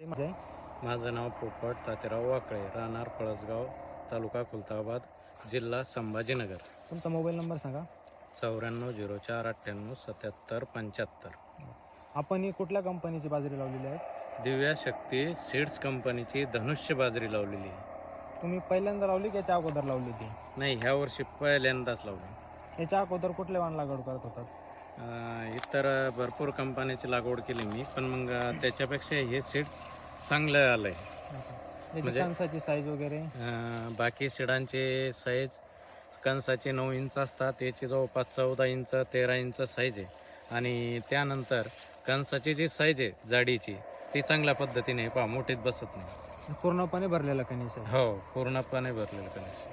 माझं नाव पोपट तात्याराव वाकळे, राहणार पळसगाव, तालुका खुलताबाद, जिल्हा संभाजीनगर. तुमचा मोबाईल नंबर सांगा. 9404987775. आपण ही कुठल्या कंपनीची बाजरी लावलेली आहे? दिव्या शक्ती सीड्स कंपनीची धनुष्य बाजरी लावलेली आहे. तुम्ही पहिल्यांदा लावली की याच्या अगोदर लावली ती? नाही, ह्या वर्षी पहिल्यांदाच लावली. याच्या अगोदर कुठले वाण लागवड करत होतात? इतर भरपूर कंपनीची लागवड केली मी, पण मग त्याच्यापेक्षा हे सीड्स चांगलं आलं आहे. त्याची कणसाची साईज वगैरे? बाकी सीडांचे साईज कणसाचे 9 इंच असतात, याची जवळपास 14 इंच 13 इंच साईज आहे. आणि त्यानंतर कणसाची जी साईज आहे जाडीची ती चांगल्या पद्धतीने आहे, पहा मोठीत बसत नाही. पूर्णपणे भरलेला कणीस आहे? हो, पूर्णपणे भरलेलं कणीस.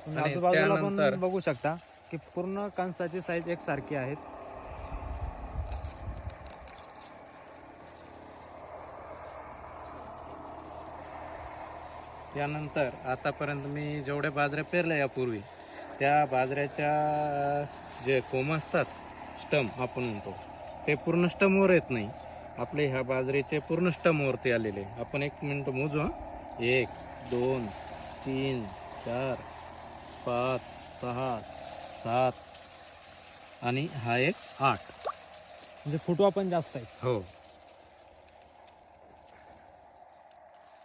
तुम्ही आजूबाजूला पण बघू शकता की पूर्ण कणसाची साईज एकसारखी आहेत. त्यानंतर आतापर्यंत मी जेवढ्या बाजऱ्या पेरल्या यापूर्वी, त्या बाजऱ्याच्या जे कोंब असतात, स्टम आपण म्हणतो, ते पूर्ण स्टमवर येत नाही. आपले ह्या बाजरीचे पूर्ण स्टमवरती आलेले. आपण 1 मिनिट मोजू. 1 2 3 4 5 6 7 आणि हा एक 8. म्हणजे फुटवा पण जास्त आहे. हो,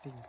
ठीक आहे.